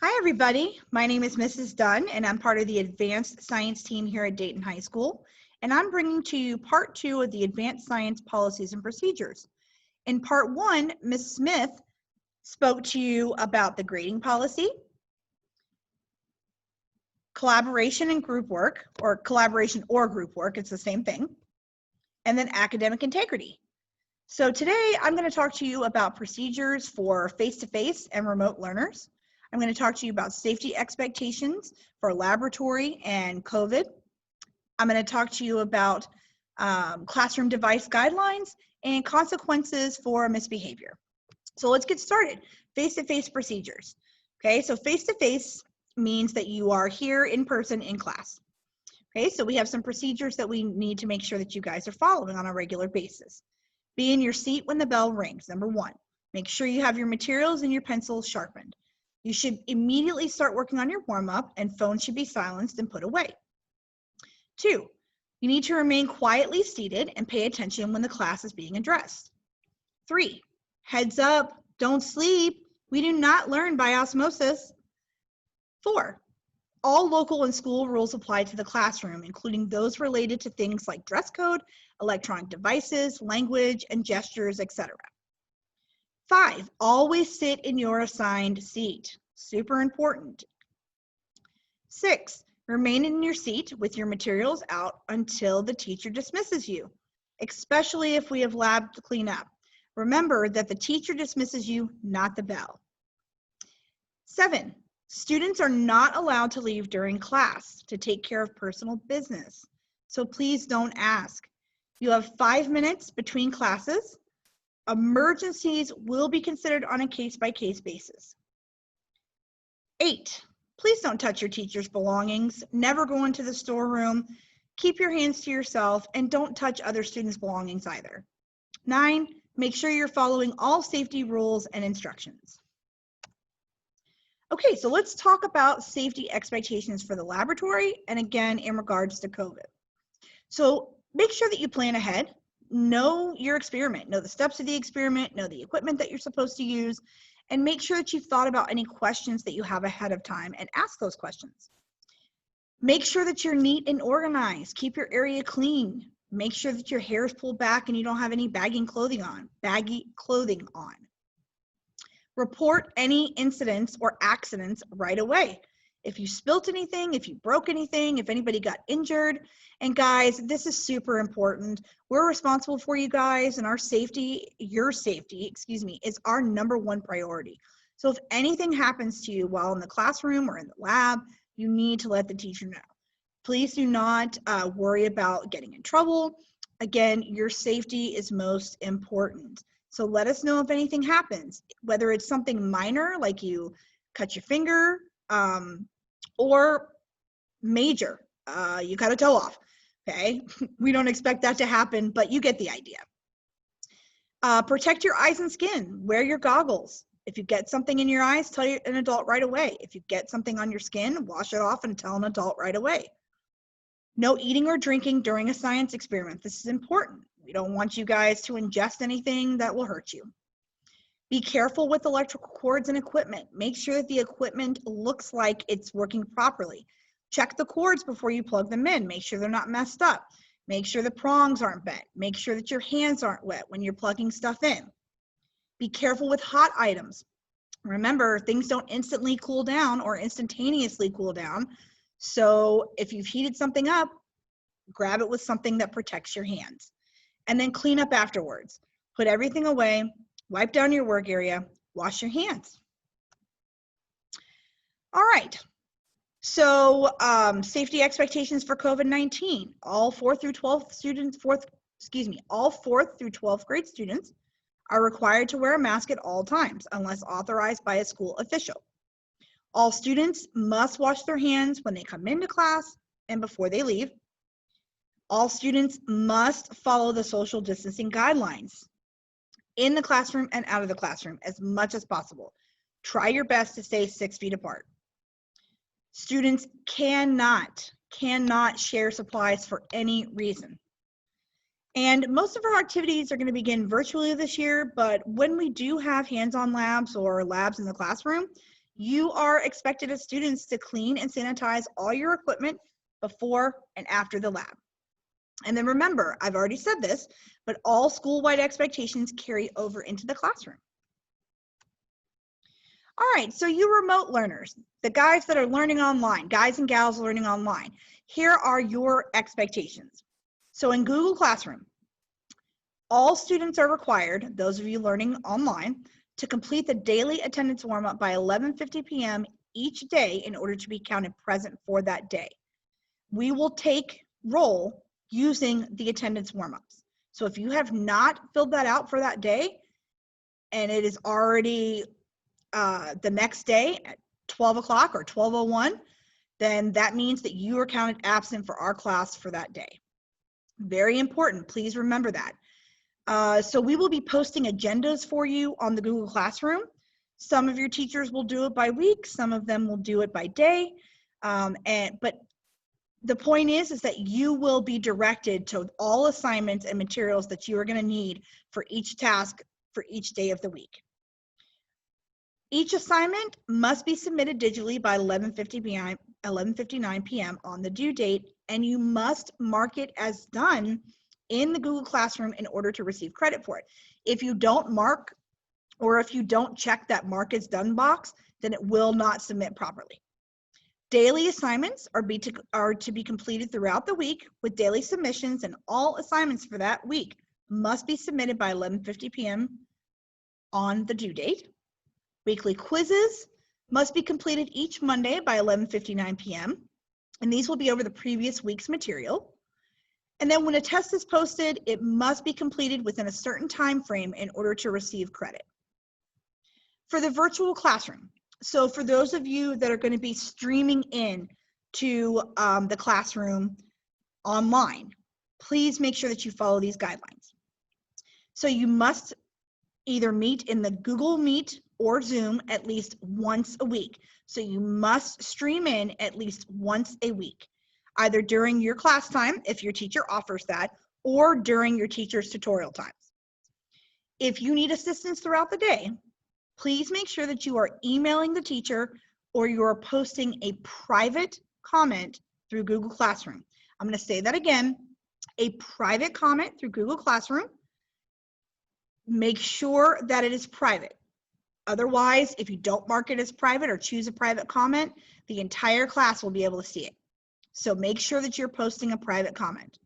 Hi, everybody. My name is Mrs. Dunn, and I'm part of the Advanced Science team here at Dayton High School. And I'm bringing to you part 2 of the Advanced Science Policies and Procedures. In part 1, Ms. Smith spoke to you about the grading policy, collaboration and group work, or collaboration or group work, it's the same thing, and then academic integrity. So today I'm going to talk to you about procedures for face-to-face and remote learners. I'm going to talk to you about safety expectations for laboratory and COVID. I'm going to talk to you about classroom device guidelines and consequences for misbehavior. So let's get started. Face-to-face procedures. Okay, so face-to-face means that you are here in person in class. Okay, so we have some procedures that we need to make sure that you guys are following on a regular basis. Be in your seat when the bell rings, number 1. Make sure you have your materials and your pencils sharpened. You should immediately start working on your warm-up, and phones should be silenced and put away. 2, you need to remain quietly seated and pay attention when the class is being addressed. 3, heads up, don't sleep. We do not learn by osmosis. 4, all local and school rules apply to the classroom, including those related to things like dress code, electronic devices, language, and gestures, etc. 5, always sit in your assigned seat. Super important. 6, remain in your seat with your materials out until the teacher dismisses you, especially if we have lab to clean up. Remember that the teacher dismisses you, not the bell. 7, students are not allowed to leave during class to take care of personal business, so please don't ask. You have 5 minutes between classes. Emergencies will be considered on a case-by-case basis. 8, please don't touch your teacher's belongings. Never go into the storeroom. Keep your hands to yourself and don't touch other students' belongings either. 9, make sure you're following all safety rules and instructions. Okay, so let's talk about safety expectations for the laboratory and again in regards to COVID. So make sure that you plan ahead, know your experiment, know the steps of the experiment, know the equipment that you're supposed to use, and make sure that you've thought about any questions that you have ahead of time and ask those questions. Make sure that you're neat and organized. Keep your area clean. Make sure that your hair is pulled back and you don't have any baggy clothing on. Report any incidents or accidents right away. If you spilt anything, if you broke anything, if anybody got injured. And guys, this is super important. We're responsible for you guys, and our safety, your safety, is our #1 priority. So if anything happens to you while in the classroom or in the lab, you need to let the teacher know. Please do not worry about getting in trouble. Again, your safety is most important. So let us know if anything happens, whether it's something minor like you cut your finger, or major, you cut a toe off, okay? We don't expect that to happen, but you get the idea. Protect your eyes and skin. Wear your goggles. If you get something in your eyes, tell an adult right away. If you get something on your skin, wash it off and tell an adult right away. No eating or drinking during a science experiment. This is important. We don't want you guys to ingest anything that will hurt you. Be careful with electrical cords and equipment. Make sure that the equipment looks like it's working properly. Check the cords before you plug them in. Make sure they're not messed up. Make sure the prongs aren't bent. Make sure that your hands aren't wet when you're plugging stuff in. Be careful with hot items. Remember, things don't instantly cool down or instantaneously cool down. So if you've heated something up, grab it with something that protects your hands. And then clean up afterwards. Put everything away, wipe down your work area, wash your hands. All right, so safety expectations for COVID-19. All 4th through 12th grade students are required to wear a mask at all times unless authorized by a school official. All students must wash their hands when they come into class and before they leave. All students must follow the social distancing guidelines in the classroom and out of the classroom as much as possible. Try your best to stay 6 feet apart. Students cannot share supplies for any reason. And most of our activities are going to begin virtually this year, but when we do have hands-on labs or labs in the classroom, You are expected as students to clean and sanitize all your equipment before and after the lab. And then remember, I've already said this, but all school-wide expectations carry over into the classroom. All right, so you remote learners, the guys that are learning online, guys and gals learning online, here are your expectations. So in Google Classroom, all students are required, those of you learning online, to complete the daily attendance warm-up by 11:50 p.m. each day in order to be counted present for that day. We will take roll using the attendance warm-ups. So if you have not filled that out for that day, and it is already the next day at 12 o'clock or 12:01, then that means that you are counted absent for our class for that day. Very important, please remember that. So we will be posting agendas for you on the Google Classroom. Some of your teachers will do it by week, some of them will do it by day, but the point is that you will be directed to all assignments and materials that you are going to need for each task for each day of the week. Each assignment must be submitted digitally by 11:59 p.m. on the due date, and you must mark it as done in the Google Classroom in order to receive credit for it. If you don't mark, or if you don't check that mark as done box, then it will not submit properly. Daily assignments are to be completed throughout the week with daily submissions, and all assignments for that week must be submitted by 11:50 p.m. on the due date. Weekly quizzes must be completed each Monday by 11:59 p.m. and these will be over the previous week's material. And then when a test is posted, it must be completed within a certain time frame in order to receive credit. For the virtual classroom, so for those of you that are going to be streaming in to the classroom online, please make sure that you follow these guidelines. So you must either meet in the Google Meet or Zoom at least once a week. So you must stream in at least once a week, either during your class time, if your teacher offers that, or during your teacher's tutorial times. If you need assistance throughout the day, please make sure that you are emailing the teacher or you are posting a private comment through Google Classroom. I'm going to say that again, a private comment through Google Classroom. Make sure that it is private. Otherwise, if you don't mark it as private or choose a private comment, the entire class will be able to see it. So make sure that you're posting a private comment.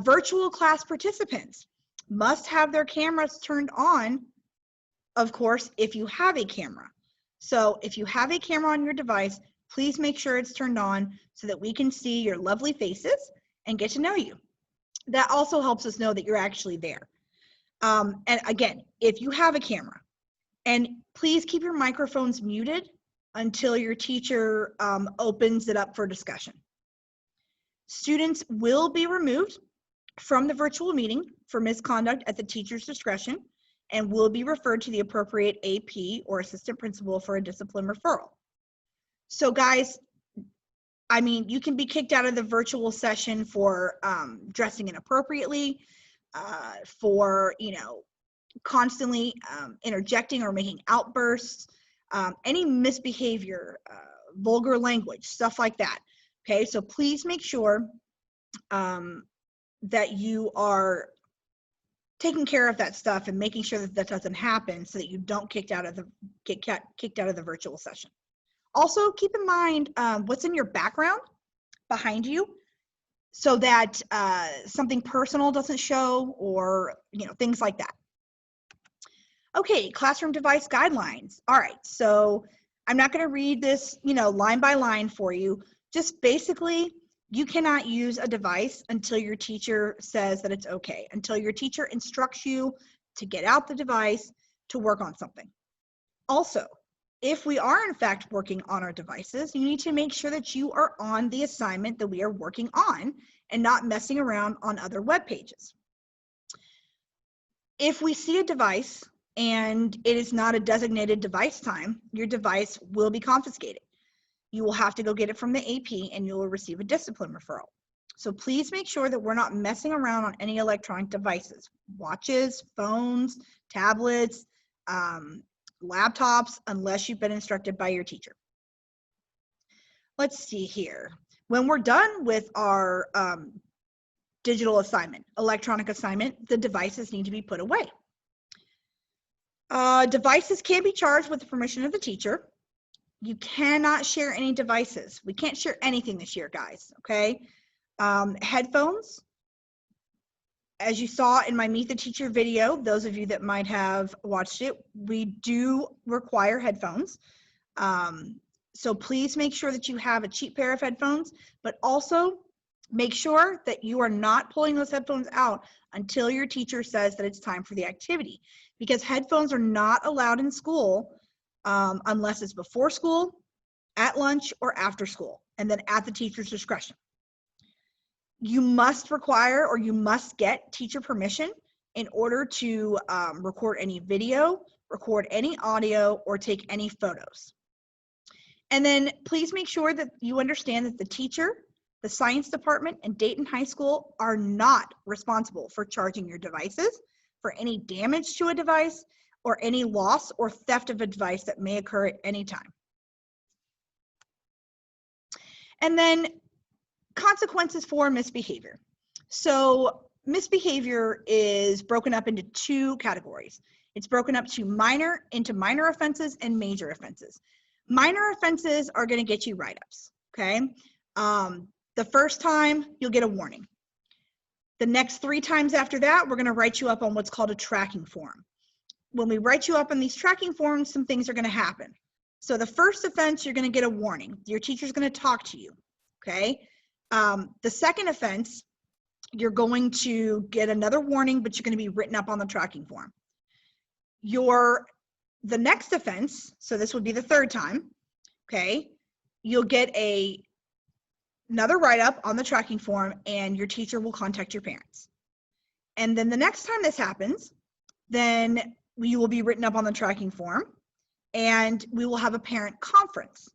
Virtual class participants must have their cameras turned on, of course, if you have a camera. So if you have a camera on your device, please make sure it's turned on so that we can see your lovely faces and get to know you. That also helps us know that you're actually there. And again, if you have a camera, and please keep your microphones muted until your teacher opens it up for discussion. Students will be removed from the virtual meeting for misconduct at the teacher's discretion and will be referred to the appropriate AP or assistant principal for a discipline referral. So guys, I mean, you can be kicked out of the virtual session for dressing inappropriately, for, constantly interjecting or making outbursts, any misbehavior, vulgar language, stuff like that. Okay, so please make sure that you are taking care of that stuff and making sure that that doesn't happen so that you don't get kicked out of the virtual session. Also, keep in mind what's in your background behind you so that something personal doesn't show, or things like that. Okay, classroom device guidelines. All right, so I'm not going to read this, line by line for you. Just basically, you cannot use a device until your teacher says that it's okay, until your teacher instructs you to get out the device to work on something. Also, if we are in fact working on our devices, you need to make sure that you are on the assignment that we are working on and not messing around on other web pages. If we see a device and it is not a designated device time, your device will be confiscated. You will have to go get it from the AP and you will receive a discipline referral. So please make sure that we're not messing around on any electronic devices, watches, phones, tablets, laptops unless you've been instructed by your teacher. Let's see here. When we're done with our digital assignment, electronic assignment, the devices need to be put away. Devices can be charged with the permission of the teacher. You cannot share any devices. We can't share anything this year, guys, okay? Headphones, as you saw in my Meet the Teacher video, those of you that might have watched it, we do require headphones. So please make sure that you have a cheap pair of headphones, but also make sure that you are not pulling those headphones out until your teacher says that it's time for the activity, because headphones are not allowed in school unless it's before school, at lunch, or after school, and then at the teacher's discretion. You must require, or you must get teacher permission in order to record any video, record any audio, or take any photos. And then please make sure that you understand that the teacher, the science department, and Dayton High School are not responsible for charging your devices for any damage to a device or any loss or theft of a device that may occur at any time. And then consequences for misbehavior. So misbehavior is broken up into two categories. It's broken up into minor offenses and major offenses. Minor offenses are going to get you write-ups, okay? The first time, you'll get a warning. The next 3 times after that, we're going to write you up on what's called a tracking form. When we write you up on these tracking forms, some things are going to happen. So the first offense, you're going to get a warning. Your teacher's going to talk to you, okay? The second offense, you're going to get another warning, but you're going to be written up on the tracking form. The next offense, so this would be the third time, okay, you'll get another write-up on the tracking form, and your teacher will contact your parents. And then the next time this happens, then you will be written up on the tracking form, and we will have a parent conference.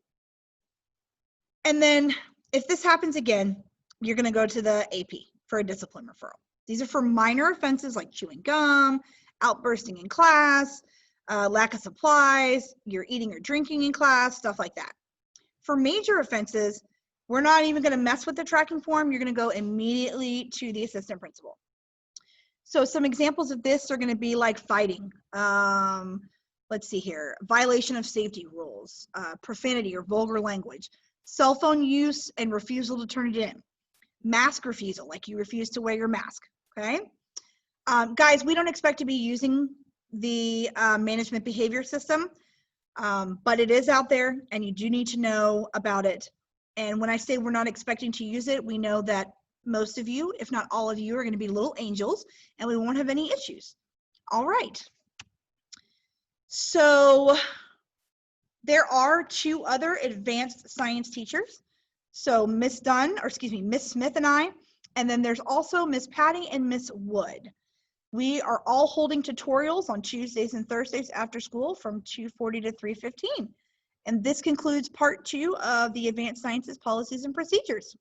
And then if this happens again, you're going to go to the AP for a discipline referral. These are for minor offenses like chewing gum, outbursting in class, lack of supplies, you're eating or drinking in class, stuff like that. For major offenses, we're not even going to mess with the tracking form. You're going to go immediately to the assistant principal. So some examples of this are going to be like fighting. Let's see here. Violation of safety rules, profanity or vulgar language, cell phone use and refusal to turn it in, mask refusal, like you refuse to wear your mask, okay? Guys, we don't expect to be using the management behavior system, but it is out there and you do need to know about it. And when I say we're not expecting to use it, we know that most of you, if not all of you, are going to be little angels and we won't have any issues. All right. So there are 2 other advanced science teachers. So Miss Smith and then there's also Miss Patty and Miss Wood. We are all holding tutorials on Tuesdays and Thursdays after school from 2:40 to 3:15. And this concludes part 2 of the Advanced Sciences Policies and Procedures.